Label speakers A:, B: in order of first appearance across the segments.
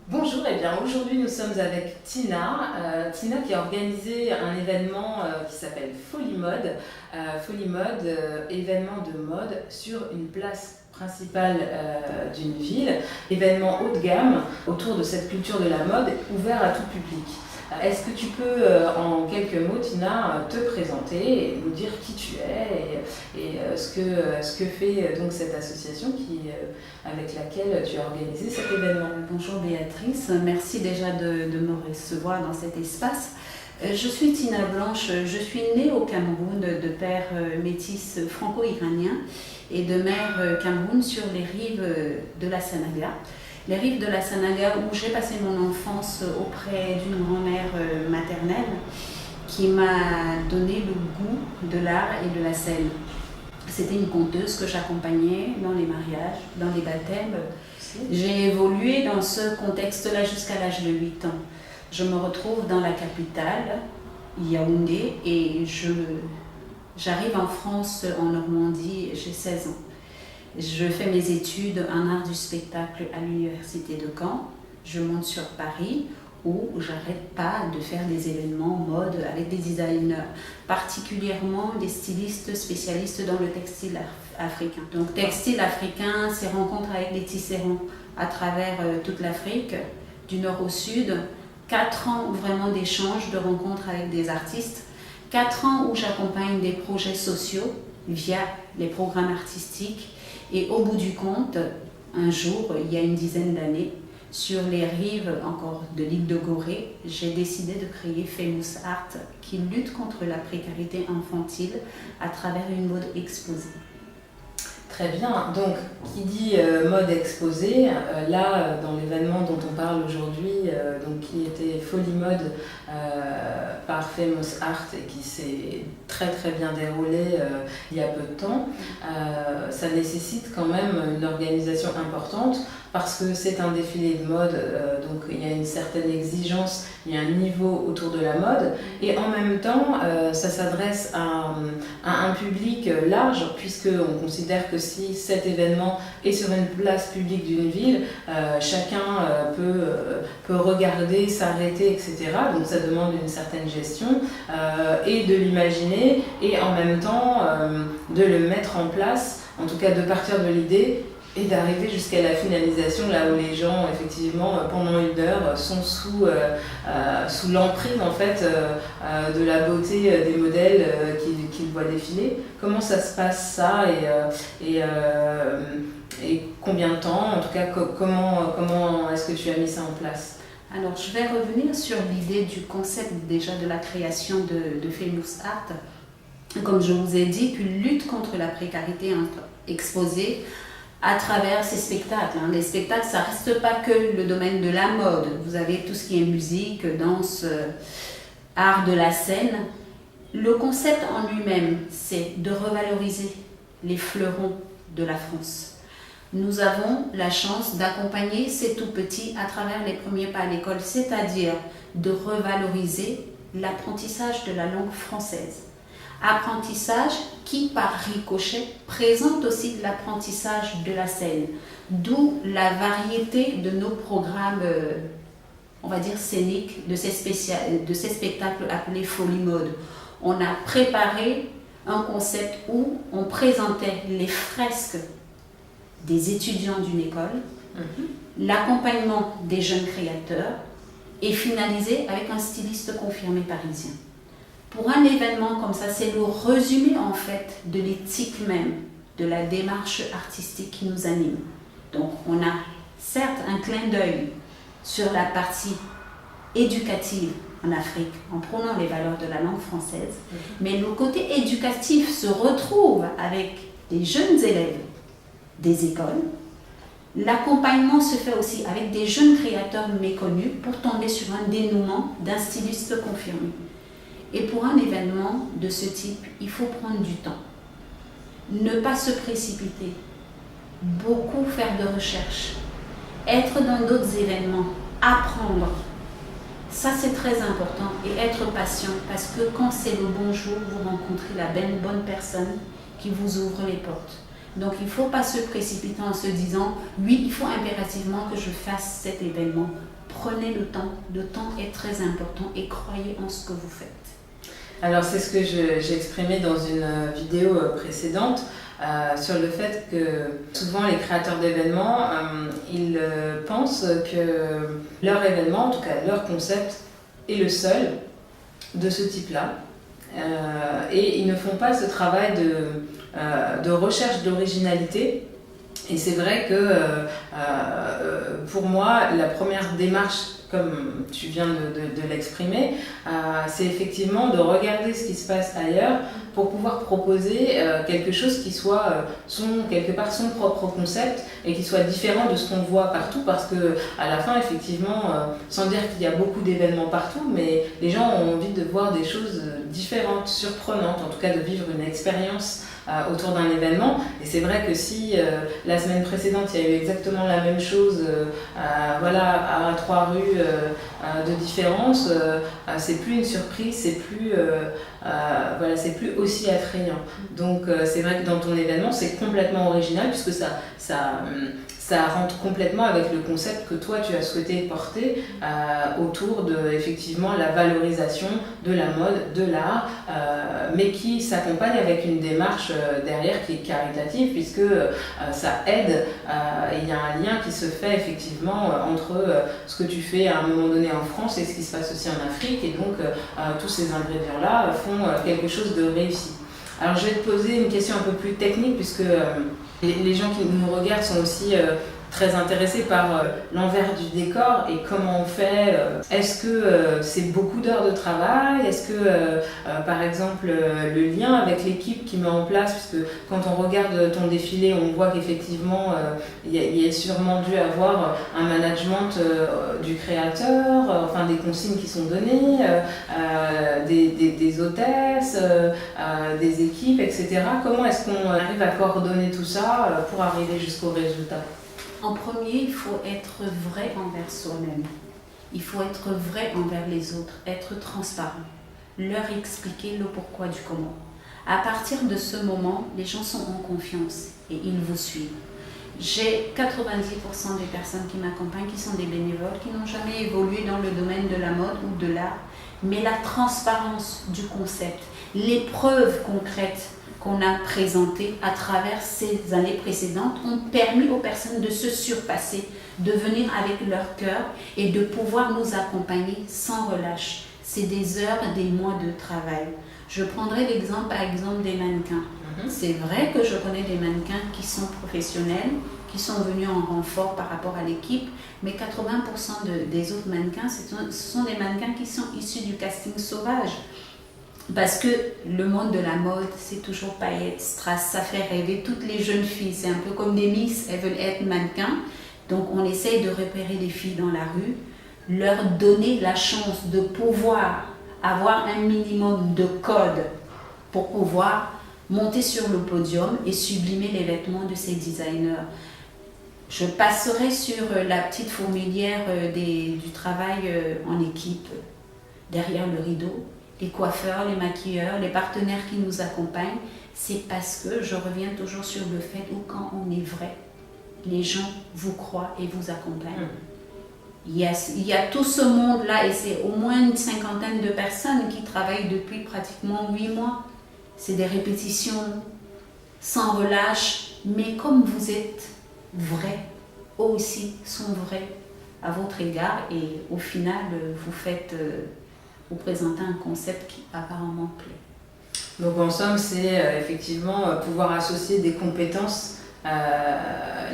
A: Bonjour, et bien aujourd'hui nous sommes avec Tina. Tina qui a organisé un événement qui s'appelle Folie Mode. Folie Mode, événement de mode sur une place principale d'une ville, événement haut de gamme autour de cette culture de la mode ouvert à tout public. Est-ce que tu peux en quelques mots, Tina, te présenter et nous dire qui tu es et ce que fait donc cette association avec laquelle tu as organisé cet événement?
B: Bonjour Béatrice, merci déjà de me recevoir dans cet espace. Je suis Tina Blanche, je suis née au Cameroun de père métis franco-iranien et de mère Cameroun sur les rives de la Sanaga. Les rives de la Sanaga où j'ai passé mon enfance auprès d'une grand-mère maternelle qui m'a donné le goût de l'art et de la scène. C'était une conteuse que j'accompagnais dans les mariages, dans les baptêmes. J'ai évolué dans ce contexte-là jusqu'à l'âge de 8 ans. Je me retrouve dans la capitale, Yaoundé, et j'arrive en France, en Normandie, j'ai 16 ans. Je fais mes études en art du spectacle à l'université de Caen. Je monte sur Paris où j'arrête pas de faire des événements mode avec des designers, particulièrement des stylistes spécialistes dans le textile africain. Donc textile africain, c'est rencontres avec des tisserands à travers toute l'Afrique, du nord au sud. 4 ans vraiment d'échanges, de rencontres avec des artistes. 4 ans où j'accompagne des projets sociaux via les programmes artistiques. Et au bout du compte, un jour, il y a une dizaine d'années, sur les rives encore de l'île de Gorée, j'ai décidé de créer Famous Art qui lutte contre la précarité infantile à travers une mode exposée.
A: Très bien, donc qui dit mode exposée, là dans l'événement dont on parle aujourd'hui, donc qui était Folie Mode par Famous Art et qui s'est très bien déroulé il y a peu de temps, ça nécessite quand même une organisation importante parce que c'est un défilé de mode, donc il y a une certaine exigence, il y a un niveau autour de la mode et en même temps ça s'adresse à un public large puisqu'on considère que si cet événement est sur une place publique d'une ville, chacun peut regarder, s'arrêter, etc. Donc ça demande une certaine gestion et de l'imaginer et en même temps de le mettre en place, en tout cas de partir de l'idée et d'arriver jusqu'à la finalisation, là où les gens, effectivement, pendant une heure, sont sous l'emprise, en fait, de la beauté des modèles qu'ils voient défiler. Comment ça se passe, ça, et combien de temps? En tout cas, comment est-ce que tu as mis ça en place?
B: Alors, je vais revenir sur l'idée du concept déjà de la création de Famous Art. Comme je vous ai dit, qui lutte contre la précarité exposée à travers ces spectacles. Les spectacles, ça ne reste pas que le domaine de la mode. Vous avez tout ce qui est musique, danse, art de la scène. Le concept en lui-même, c'est de revaloriser les fleurons de la France. Nous avons la chance d'accompagner ces tout-petits à travers les premiers pas à l'école, c'est-à-dire de revaloriser l'apprentissage de la langue française. Apprentissage qui, par ricochet, présente aussi l'apprentissage de la scène, d'où la variété de nos programmes, on va dire scéniques, de ces spectacles appelés Folie Mode. On a préparé un concept où on présentait les fresques des étudiants d'une école, l'accompagnement des jeunes créateurs et finalisé avec un styliste confirmé parisien. Pour un événement comme ça, c'est le résumé en fait de l'éthique même, de la démarche artistique qui nous anime. Donc on a certes un clin d'œil sur la partie éducative en Afrique, en prônant les valeurs de la langue française, mais le côté éducatif se retrouve avec des jeunes élèves des écoles. L'accompagnement se fait aussi avec des jeunes créateurs méconnus pour tomber sur un dénouement d'un styliste confirmé. Et pour un événement de ce type, il faut prendre du temps. Ne pas se précipiter. Beaucoup faire de recherches. Être dans d'autres événements. Apprendre. Ça, c'est très important. Et être patient. Parce que quand c'est le bon jour, vous rencontrez la bonne personne qui vous ouvre les portes. Donc il ne faut pas se précipiter en se disant oui, il faut impérativement que je fasse cet événement. Prenez le temps est très important et croyez en ce que vous faites.
A: Alors c'est ce que j'ai exprimé dans une vidéo précédente sur le fait que souvent les créateurs d'événements, ils pensent que leur événement, en tout cas leur concept, est le seul de ce type-là. Et ils ne font pas ce travail de recherche d'originalité. Et c'est vrai que pour moi, la première démarche, comme tu viens de l'exprimer, c'est effectivement de regarder ce qui se passe ailleurs pour pouvoir proposer quelque chose qui soit quelque part son propre concept et qui soit différent de ce qu'on voit partout, parce que à la fin, effectivement, sans dire qu'il y a beaucoup d'événements partout, mais les gens ont envie de voir des choses différentes, surprenantes, en tout cas de vivre une expérience autour d'un événement. Et c'est vrai que si la semaine précédente il y a eu exactement la même chose voilà, à 3 rues de différence, c'est plus une surprise, c'est plus voilà, c'est plus aussi attrayant. Donc c'est vrai que dans ton événement c'est complètement original, puisque ça rentre complètement avec le concept que toi tu as souhaité porter autour de effectivement la valorisation de la mode, de l'art, mais qui s'accompagne avec une démarche derrière qui est caritative, puisque ça aide, il y a un lien qui se fait effectivement entre ce que tu fais à un moment donné en France et ce qui se passe aussi en Afrique, et donc tous ces ingrédients-là font quelque chose de réussi. Alors je vais te poser une question un peu plus technique, puisque les gens qui nous regardent sont aussi très intéressés par l'envers du décor et comment on fait. Est-ce que c'est beaucoup d'heures de travail? Est-ce que, par exemple, le lien avec l'équipe qui met en place, puisque quand on regarde ton défilé, on voit qu'effectivement, il y a sûrement dû avoir un management du créateur, enfin des consignes qui sont données, des hôtesses, des équipes, etc. Comment est-ce qu'on arrive à coordonner tout ça pour arriver jusqu'au résultat?
B: En premier, il faut être vrai envers soi-même. Il faut être vrai envers les autres, être transparent, leur expliquer le pourquoi du comment. À partir de ce moment, les gens sont en confiance et ils vous suivent. J'ai 90% des personnes qui m'accompagnent qui sont des bénévoles, qui n'ont jamais évolué dans le domaine de la mode ou de l'art, mais la transparence du concept, les preuves concrètes qu'on a présentées à travers ces années précédentes ont permis aux personnes de se surpasser, de venir avec leur cœur et de pouvoir nous accompagner sans relâche. C'est des heures, des mois de travail. Je prendrai l'exemple par exemple des mannequins. C'est vrai que je connais des mannequins qui sont professionnels, qui sont venus en renfort par rapport à l'équipe, mais 80% des autres mannequins, ce sont des mannequins qui sont issus du casting sauvage. Parce que le monde de la mode, c'est toujours paillettes, strass, ça fait rêver toutes les jeunes filles. C'est un peu comme des miss, elles veulent être mannequins. Donc on essaye de repérer les filles dans la rue, leur donner la chance de pouvoir avoir un minimum de code pour pouvoir monter sur le podium et sublimer les vêtements de ces designers. Je passerai sur la petite fourmilière du travail en équipe, derrière le rideau. Les coiffeurs, les maquilleurs, les partenaires qui nous accompagnent, c'est parce que je reviens toujours sur le fait où quand on est vrai, les gens vous croient et vous accompagnent. Il y a tout ce monde-là et c'est au moins une 50aine de personnes qui travaillent depuis pratiquement 8 mois. C'est des répétitions sans relâche, mais comme vous êtes vrais, eux aussi sont vrais à votre égard et au final, vous présentez un concept qui apparemment plaît.
A: Donc en somme, c'est effectivement pouvoir associer des compétences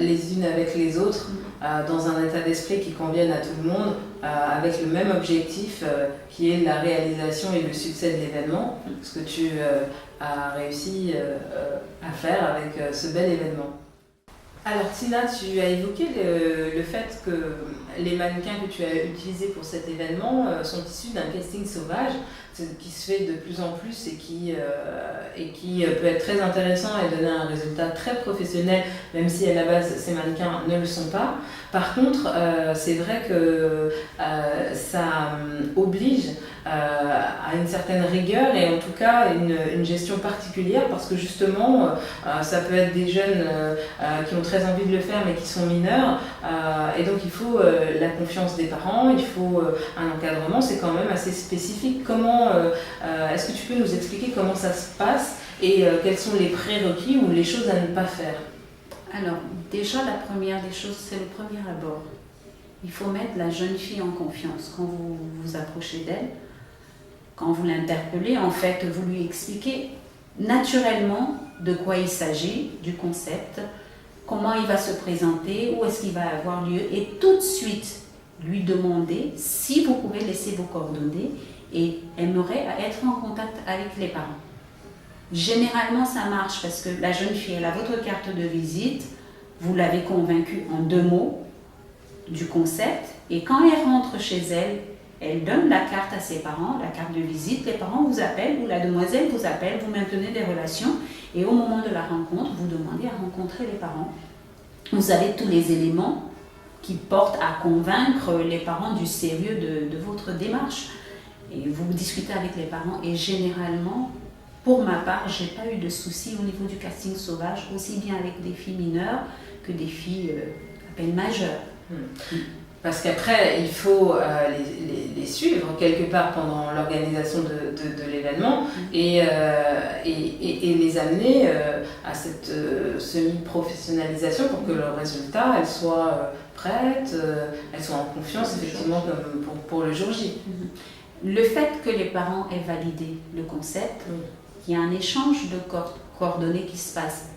A: les unes avec les autres dans un état d'esprit qui convienne à tout le monde, avec le même objectif qui est la réalisation et le succès de l'événement, ce que tu as réussi à faire avec ce bel événement. Alors Tina, tu as évoqué le fait que les mannequins que tu as utilisés pour cet événement sont issus d'un casting sauvage qui se fait de plus en plus et qui peut être très intéressant et donner un résultat très professionnel, même si à la base ces mannequins ne le sont pas. Par contre, c'est vrai que ça oblige a une certaine rigueur et en tout cas une gestion particulière parce que justement ça peut être des jeunes qui ont très envie de le faire mais qui sont mineurs et donc il faut la confiance des parents, il faut un encadrement, c'est quand même assez spécifique. Comment est-ce que tu peux nous expliquer comment ça se passe et quels sont les prérequis ou les choses à ne pas faire?
B: Alors, déjà, la première des choses, c'est le premier abord. Il faut mettre la jeune fille en confiance. Quand vous vous approchez d'elle, quand vous l'interpellez, en fait, vous lui expliquez naturellement de quoi il s'agit, du concept, comment il va se présenter, où est-ce qu'il va avoir lieu, et tout de suite lui demander si vous pouvez laisser vos coordonnées et aimerait être en contact avec les parents. Généralement, ça marche parce que la jeune fille, elle a votre carte de visite, vous l'avez convaincue en 2 mots du concept, et quand elle rentre chez elle, elle donne la carte à ses parents, la carte de visite, les parents vous appellent ou la demoiselle vous appelle, vous maintenez des relations, et au moment de la rencontre, vous demandez à rencontrer les parents. Vous avez tous les éléments qui portent à convaincre les parents du sérieux de votre démarche. Et vous discutez avec les parents, et généralement, pour ma part, je n'ai pas eu de soucis au niveau du casting sauvage, aussi bien avec des filles mineures que des filles à peine majeures.
A: Parce qu'après, il faut les suivre quelque part pendant l'organisation de l'événement et les amener à cette semi-professionnalisation pour que le résultat, elle soit prête, elle soit en confiance effectivement comme pour le jour J.
B: Le fait que les parents aient validé le concept, il y a un échange de coordonnées qui se passe.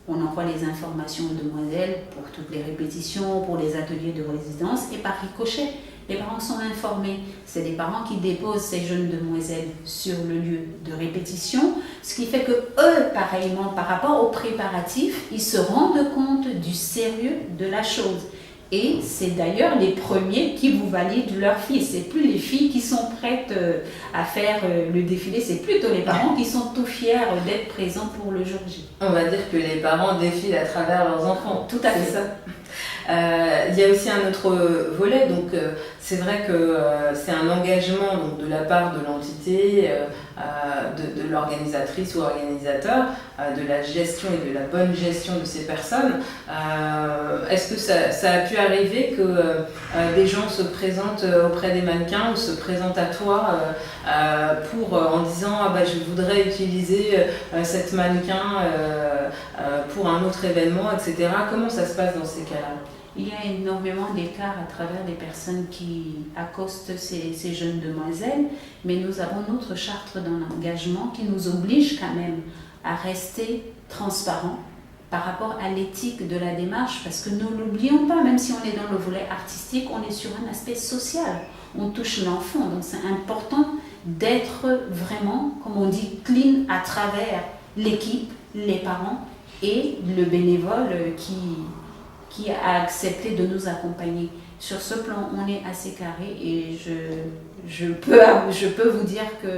B: On envoie les informations aux demoiselles pour toutes les répétitions, pour les ateliers de résidence, et par ricochet, les parents sont informés. C'est des parents qui déposent ces jeunes demoiselles sur le lieu de répétition, ce qui fait que eux, pareillement, par rapport aux préparatifs, ils se rendent compte du sérieux de la chose. Et c'est d'ailleurs les premiers qui vous valident leur fille. C'est plus les filles qui sont prêtes à faire le défilé, c'est plutôt les parents qui sont tout fiers d'être présents pour le jour J.
A: On va dire que les parents défilent à travers leurs enfants.
B: Tout à fait.
A: Ça. Il y a aussi un autre volet, donc c'est vrai que c'est un engagement donc, de la part de l'entité, de l'organisatrice ou organisateur, de la gestion et de la bonne gestion de ces personnes. Est-ce que ça a pu arriver que des gens se présentent auprès des mannequins ou se présentent à toi en disant ah bah, je voudrais utiliser cette mannequin pour un autre événement, etc. Comment ça se passe dans ces cas-là?
B: Il y a énormément d'écarts à travers les personnes qui accostent ces jeunes demoiselles, mais nous avons notre charte d'un engagement qui nous oblige quand même à rester transparents par rapport à l'éthique de la démarche, parce que ne l'oublions pas, même si on est dans le volet artistique, on est sur un aspect social, on touche l'enfant, donc c'est important d'être vraiment, comme on dit, clean à travers l'équipe, les parents et le bénévole qui a accepté de nous accompagner. Sur ce plan, on est assez carré et je peux vous dire que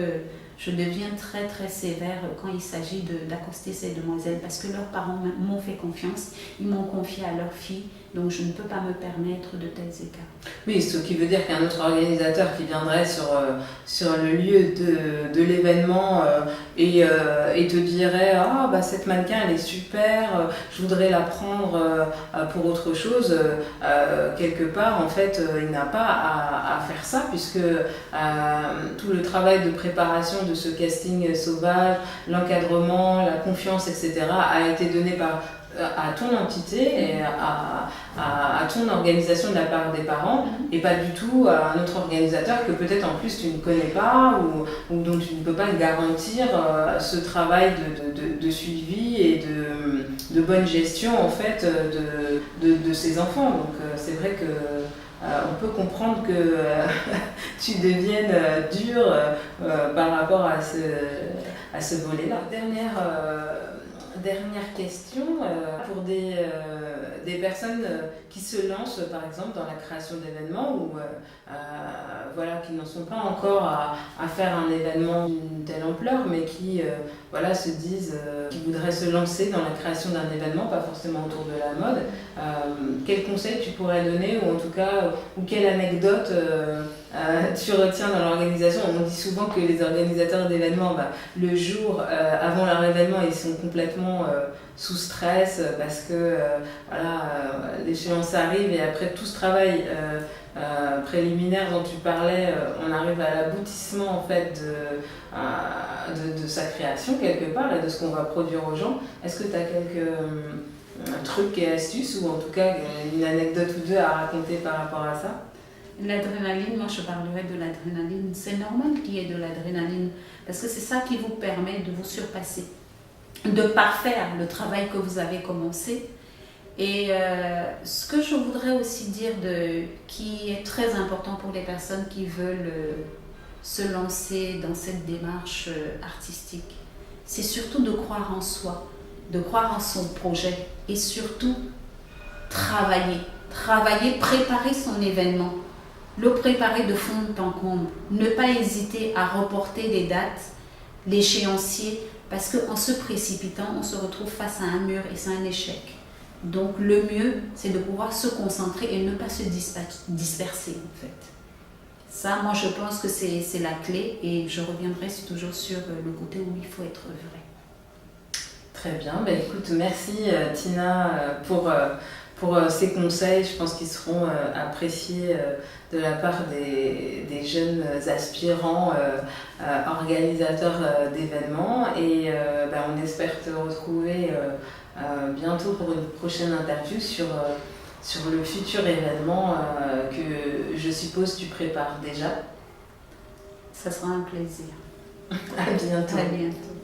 B: je deviens très très sévère quand il s'agit d'accoster ces demoiselles parce que leurs parents m'ont fait confiance, ils m'ont confié à leur fille, donc je ne peux pas me permettre de tels écarts.
A: Oui, ce qui veut dire qu'un autre organisateur qui viendrait sur le lieu de l'événement et te dirait ah bah cette mannequin elle est super, je voudrais la prendre pour autre chose, quelque part en fait il n'a pas à faire ça puisque tout le travail de préparation de ce casting sauvage, l'encadrement, la confiance, etc. a été donné à ton entité et à ton organisation de la part des parents et pas du tout à un autre organisateur que peut-être en plus tu ne connais pas ou dont tu ne peux pas garantir ce travail de suivi et de bonne gestion en fait de ces enfants. Donc c'est vrai que on peut comprendre que tu deviennes dur par rapport à ce volet-là. Dernière Dernière question, pour des personnes qui se lancent par exemple dans la création d'événements ou voilà, qui n'en sont pas encore à faire un événement d'une telle ampleur, mais qui voilà, se disent qu'ils voudraient se lancer dans la création d'un événement, pas forcément autour de la mode, quel conseil tu pourrais donner, ou en tout cas, ou quelle anecdote tu retiens dans l'organisation? On dit souvent que les organisateurs d'événements, le jour avant leur événement, ils sont complètement sous stress parce que voilà, l'échéance arrive et après tout ce travail préliminaire dont tu parlais, on arrive à l'aboutissement en fait de sa création quelque part et de ce qu'on va produire aux gens. Est-ce que tu as quelques trucs et astuces ou en tout cas une anecdote ou deux à raconter par rapport à ça?
B: L'adrénaline, moi je parlerai de l'adrénaline. C'est normal qu'il y ait de l'adrénaline parce que c'est ça qui vous permet de vous surpasser, de parfaire le travail que vous avez commencé. Et ce que je voudrais aussi dire qui est très important pour les personnes qui veulent se lancer dans cette démarche artistique, c'est surtout de croire en soi, de croire en son projet et surtout travailler, préparer son événement, le préparer de fond en comble, ne pas hésiter à reporter les dates, l'échéancier, parce qu'en se précipitant, on se retrouve face à un mur et c'est un échec. Donc le mieux, c'est de pouvoir se concentrer et ne pas se disperser en fait. Ça, moi je pense que c'est la clé et je reviendrai toujours sur le côté où il faut être vrai.
A: Très bien, écoute, merci Tina pour ces conseils. Je pense qu'ils seront appréciés de la part des jeunes aspirants organisateurs d'événements et on espère te retrouver bientôt pour une prochaine interview sur le futur événement que je suppose tu prépares déjà.
B: Ça sera un plaisir.
A: À bientôt.
B: À bientôt.